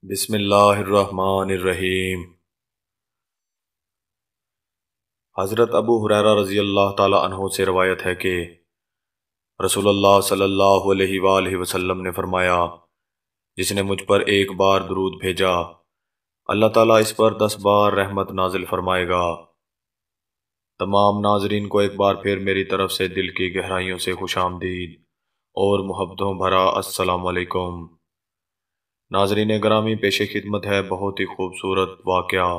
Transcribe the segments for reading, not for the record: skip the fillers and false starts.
بسم اللہ الرحمن الرحیم۔ حضرت ابو ہریرہ رضی اللہ تعالی عنہ سے روایت ہے کہ رسول اللہ صلی اللہ علیہ وآلہ وسلم نے فرمایا، جس نے مجھ پر ایک بار درود بھیجا، اللہ تعالیٰ اس پر 10 بار رحمت نازل فرمائے گا۔ تمام ناظرین کو ایک بار پھر میری طرف سے دل کی گہرائیوں سے خوش آمدید اور محبتوں بھرا السلام علیکم۔ ناظرین گرامی، پیش خدمت ہے بہت ہی خوبصورت واقعہ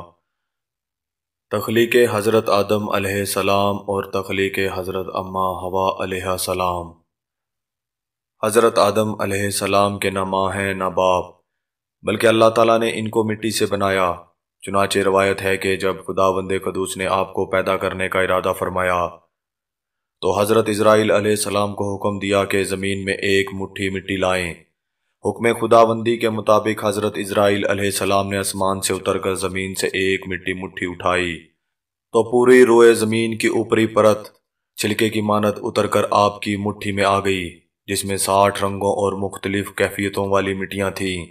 تخلیق حضرت آدم علیہ السلام اور تخلیق حضرت اما حوا علیہ السلام۔ حضرت آدم علیہ السلام کے نہ ماں ہیں نہ باپ، بلکہ اللہ تعالیٰ نے ان کو مٹی سے بنایا۔ چنانچہ روایت ہے کہ جب خداوند قدوس نے آپ کو پیدا کرنے کا ارادہ فرمایا تو حضرت عزرائیل علیہ السلام کو حکم دیا کہ زمین میں ایک مٹھی مٹی لائیں۔ حکم خداوندی کے مطابق حضرت عزرائیل علیہ السلام نے آسمان سے اتر کر زمین سے ایک مٹھی اٹھائی تو پوری روئے زمین کی اوپری پرت چھلکے کی مانند اتر کر آپ کی مٹھی میں آ گئی، جس میں 60 رنگوں اور مختلف کیفیتوں والی مٹیاں تھیں،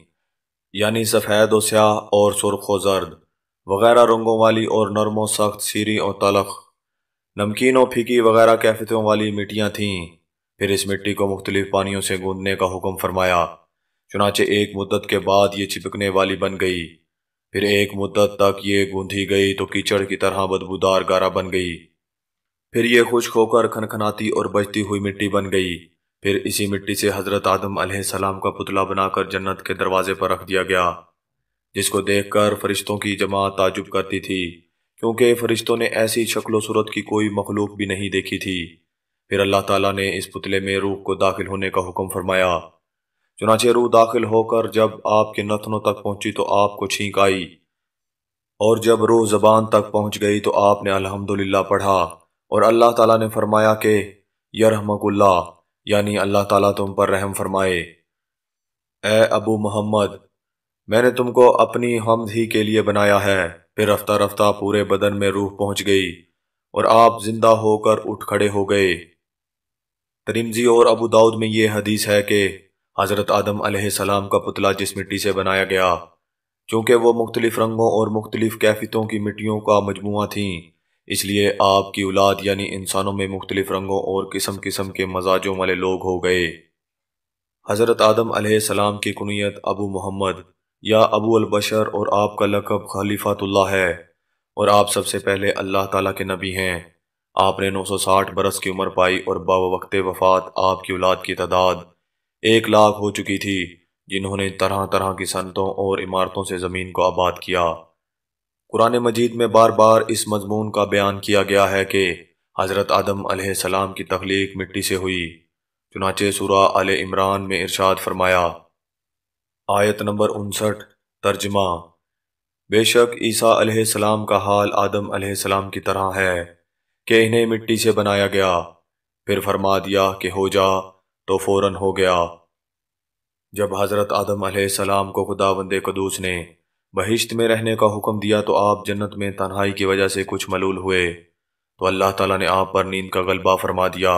یعنی سفید و سیاہ اور سرخ و زرد وغیرہ رنگوں والی، اور نرم و سخت، سیری اور تلخ، نمکین و پھیکی وغیرہ کیفیتوں والی مٹیاں تھیں۔ پھر اس مٹی کو مختلف پانیوں سے گوندنے کا حکم فرمایا، چنانچہ ایک مدت کے بعد یہ چپکنے والی بن گئی۔ پھر ایک مدت تک یہ گوندھی گئی تو کیچڑ کی طرح بدبودار گارا بن گئی۔ پھر یہ خشک ہو کر کھنکھناتی اور بجتی ہوئی مٹی بن گئی۔ پھر اسی مٹی سے حضرت آدم علیہ السلام کا پتلا بنا کر جنت کے دروازے پر رکھ دیا گیا، جس کو دیکھ کر فرشتوں کی جماعت تعجب کرتی تھی، کیونکہ فرشتوں نے ایسی شکل و صورت کی کوئی مخلوق بھی نہیں دیکھی تھی۔ پھر اللہ تعالیٰ نے اس پتلے میں روح کو داخل ہونے کا حکم فرمایا، چنانچہ روح داخل ہو کر جب آپ کے نتنوں تک پہنچی تو آپ کو چھینک آئی، اور جب روح زبان تک پہنچ گئی تو آپ نے الحمدللہ پڑھا، اور اللہ تعالیٰ نے فرمایا کہ یرحمک اللہ، یعنی اللہ تعالیٰ تم پر رحم فرمائے۔ اے ابو محمد، میں نے تم کو اپنی حمد ہی کے لیے بنایا ہے۔ پھر رفتہ رفتہ پورے بدن میں روح پہنچ گئی اور آپ زندہ ہو کر اٹھ کھڑے ہو گئے۔ ترمذی اور ابو داؤد میں یہ حدیث ہے کہ حضرت آدم علیہ السلام کا پتلا جس مٹی سے بنایا گیا، چونکہ وہ مختلف رنگوں اور مختلف کیفیتوں کی مٹیوں کا مجموعہ تھیں، اس لیے آپ کی اولاد یعنی انسانوں میں مختلف رنگوں اور قسم قسم کے مزاجوں والے لوگ ہو گئے۔ حضرت آدم علیہ السلام کی کنیت ابو محمد یا ابو البشر اور آپ کا لقب خلیفۃ اللہ ہے، اور آپ سب سے پہلے اللہ تعالیٰ کے نبی ہیں۔ آپ نے 960 برس کی عمر پائی اور بوقت وفات آپ کی اولاد کی تعداد 1,00,000 ہو چکی تھی، جنہوں نے طرح طرح کی صنعتوں اور عمارتوں سے زمین کو آباد کیا۔ قرآن مجید میں بار بار اس مضمون کا بیان کیا گیا ہے کہ حضرت آدم علیہ السلام کی تخلیق مٹی سے ہوئی۔ چنانچہ سورہ آل عمران میں ارشاد فرمایا، آیت نمبر 59، ترجمہ: بے شک عیسیٰ علیہ السلام کا حال آدم علیہ السلام کی طرح ہے کہ انہیں مٹی سے بنایا گیا، پھر فرما دیا کہ ہو جا تو فوراً ہو گیا۔ جب حضرت آدم علیہ السلام کو خداوند قدوس نے بہشت میں رہنے کا حکم دیا تو آپ جنت میں تنہائی کی وجہ سے کچھ ملول ہوئے، تو اللہ تعالیٰ نے آپ پر نیند کا غلبہ فرما دیا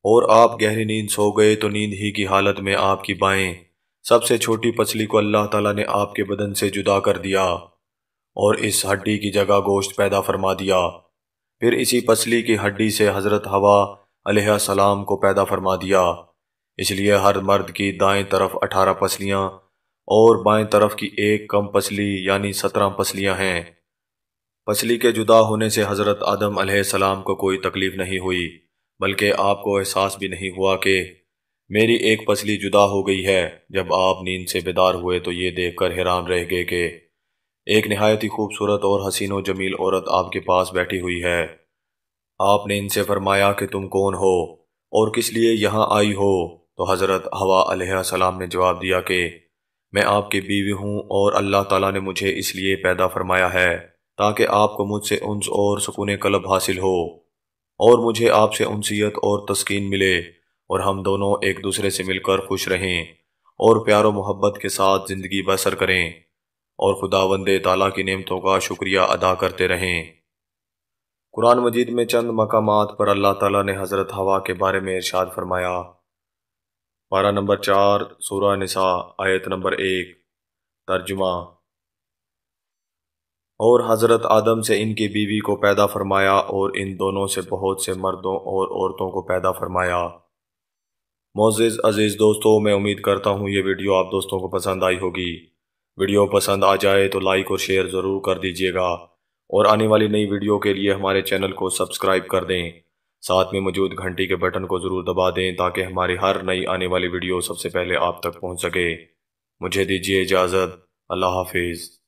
اور آپ گہری نیند سو گئے، تو نیند ہی کی حالت میں آپ کی بائیں سب سے چھوٹی پسلی کو اللہ تعالیٰ نے آپ کے بدن سے جدا کر دیا اور اس ہڈی کی جگہ گوشت پیدا فرما دیا۔ پھر اسی پسلی کی ہڈی سے حضرت حوا علیہ السلام کو پیدا فرما دیا۔ اس لیے ہر مرد کی دائیں طرف 18 پسلیاں اور بائیں طرف کی ایک کم پسلی یعنی 17 پسلیاں ہیں۔ پسلی کے جدا ہونے سے حضرت آدم علیہ السلام کو کوئی تکلیف نہیں ہوئی، بلکہ آپ کو احساس بھی نہیں ہوا کہ میری ایک پسلی جدا ہو گئی ہے۔ جب آپ نیند سے بیدار ہوئے تو یہ دیکھ کر حیران رہ گئے کہ ایک نہایت ہی خوبصورت اور حسین و جمیل عورت آپ کے پاس بیٹھی ہوئی ہے۔ آپ نے ان سے فرمایا کہ تم کون ہو اور کس لیے یہاں آئی ہو؟ تو حضرت حوا علیہ السلام نے جواب دیا کہ میں آپ کی بیوی ہوں، اور اللہ تعالیٰ نے مجھے اس لیے پیدا فرمایا ہے تاکہ آپ کو مجھ سے انس اور سکون قلب حاصل ہو، اور مجھے آپ سے انسیت اور تسکین ملے، اور ہم دونوں ایک دوسرے سے مل کر خوش رہیں اور پیار و محبت کے ساتھ زندگی بسر کریں، اور خداوند تعالیٰ کی نعمتوں کا شکریہ ادا کرتے رہیں۔ قرآن مجید میں چند مقامات پر اللہ تعالیٰ نے حضرت حوا کے بارے میں ارشاد فرمایا۔ پارہ نمبر 4 سورہ نساء آیت نمبر 1، ترجمہ۔ اور حضرت آدم سے ان کی بیوی کو پیدا فرمایا اور ان دونوں سے بہت سے مردوں اور عورتوں کو پیدا فرمایا۔ معزز عزیز دوستو، میں امید کرتا ہوں یہ ویڈیو آپ دوستوں کو پسند آئی ہوگی۔ ویڈیو پسند آ جائے تو لائک اور شیئر ضرور کر دیجیے گا، اور آنے والی نئی ویڈیو کے لیے ہمارے چینل کو سبسکرائب کر دیں۔ ساتھ میں موجود گھنٹی کے بٹن کو ضرور دبا دیں تاکہ ہماری ہر نئی آنے والی ویڈیو سب سے پہلے آپ تک پہنچ سکے۔ مجھے دیجیے اجازت۔ اللہ حافظ۔